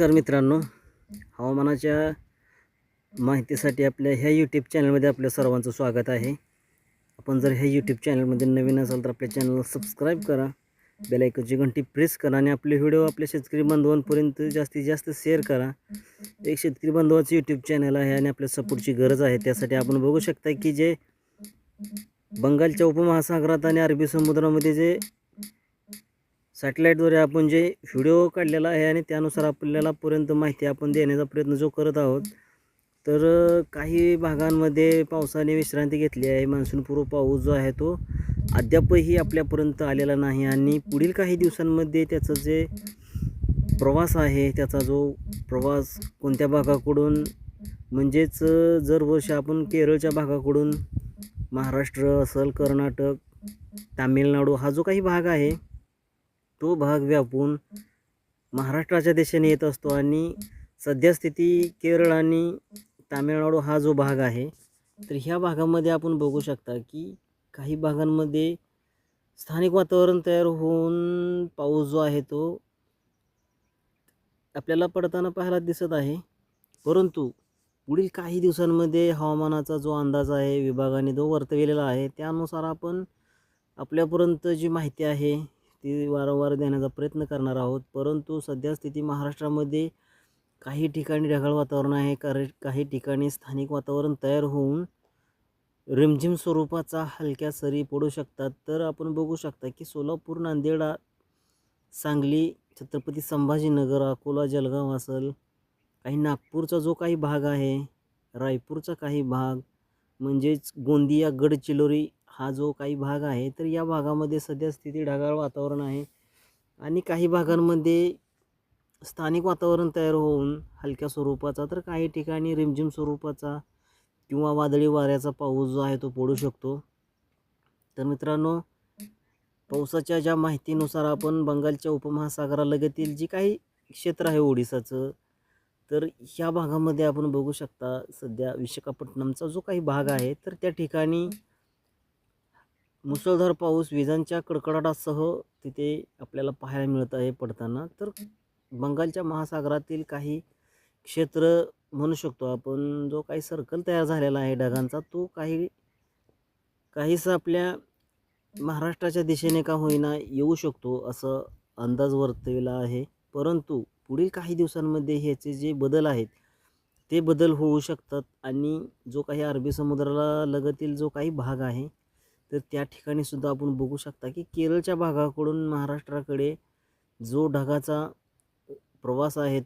नमस्कार मित्रांनो, हवामानाच्या माहितीसाठी आपल्या ह्या यूट्यूब चॅनलमध्ये आपल्या सर्वांचं स्वागत आहे. आपण जर ह्या यूट्यूब चॅनलमध्ये नवीन असाल तर आपल्या चॅनलला सबस्क्राईब करा, बेल आयकॉनची घंटी प्रेस करा आणि आपले व्हिडिओ आपल्या शेतकरी बांधवांपर्यंत जास्तीत जास्त शेअर करा. एक शेतकरी बांधवाचं यूट्यूब चॅनल आहे आणि आपल्या सपोर्टची गरज आहे. त्यासाठी आपण बघू शकता की जे बंगालच्या उपमहासागरात आणि अरबी समुद्रामध्ये जे सॅटेलाईटद्वारे आपण जे व्हिडिओ काढलेला आहे आणि त्यानुसार आपल्याला पर्यंत माहिती आपण देण्याचा प्रयत्न जो करत आहोत. तर काही भागांमध्ये पावसाने विश्रांती घेतली आहे. मान्सूनपूर्व पाऊस जो आहे तो अद्यापही आपल्यापर्यंत आलेला नाही आणि पुढील काही दिवसांमध्ये त्याचं जे प्रवास आहे, त्याचा जो प्रवास कोणत्या भागाकडून म्हणजेच जर वर्ष आपण केरळच्या भागाकडून महाराष्ट्र असेल, कर्नाटक, तामिळनाडू हा जो काही भाग आहे तो भाग व्यापून महाराष्ट्राच्या दिशेने येत असतो आणि सद्यस्थिती केरळ आणि तामिळनाडू हा जो भाग आहे तर ह्या भागामध्ये आपण बघू शकता की काही भागांमध्ये स्थानिक वातावरण तयार होऊन पाऊस जो आहे तो आपल्याला पडताना पाहायला दिसत आहे. परंतु पुढील काही दिवसांमध्ये हवामानाचा जो अंदाज आहे विभागाने जो वर्तविलेला आहे त्यानुसार आपण आपल्यापर्यंत जी माहिती आहे ती वारंवार देण्याचा प्रयत्न करणार आहोत. परंतु सध्या स्थिती महाराष्ट्रामध्ये काही ठिकाणी ढगाळ वातावरण आहे, काही ठिकाणी स्थानिक वातावरण तयार होऊन रिमझिम स्वरूपाचा हलक्या सरी पडू शकतात. तर आपण बघू शकता की सोलापूर, नांदेड, सांगली, छत्रपती संभाजीनगर, अकोला, जळगाव असेल, काही नागपूरचा जो काही भाग आहे, रायपूरचा काही भाग म्हणजेच गोंदिया, गडचिरोली हा जो काही भाग आहे तर या भागामध्ये सध्या स्थिती ढगाळ वातावरण आहे आणि काही भागांमध्ये स्थानिक वातावरण तयार होऊन हलक्या स्वरूपाचा तर काही ठिकाणी रिमझिम स्वरूपाचा किंवा वादळी वाऱ्याचा पाऊस जो आहे तो पडू शकतो. तर मित्रांनो, पावसाच्या ज्या माहितीनुसार आपण बंगालच्या उपमहासागरालगतील जी काही क्षेत्र आहे ओडिसाचं, तर ह्या भागामध्ये आपण बघू शकता सध्या विशाखापट्टणमचा जो काही भाग आहे तर त्या ठिकाणी मुसळधार पाऊस विजांच्या कडकडाटासह तिथे आपल्याला पाहायला मिळत आहे पडताना. तर बंगालच्या महासागरातील काही क्षेत्र म्हणू शकतो आपण जो काही सर्कल तयार झालेला आहे ढगांचा तो काहीसा आपल्या महाराष्ट्राच्या दिशेने का होईना येऊ शकतो असं अंदाज वर्तविला आहे. परंतु पुढील काही दिवसांमध्ये ह्याचे जे बदल आहेत ते बदल होऊ शकतात आणि जो काही अरबी समुद्राला लगतील जो काही भाग आहे तर त्या ठिकाणी सुद्धा आपण बघू शकता की केरळच्या भागाकडून महाराष्ट्राकडे जो ढगाचा प्रवास आहे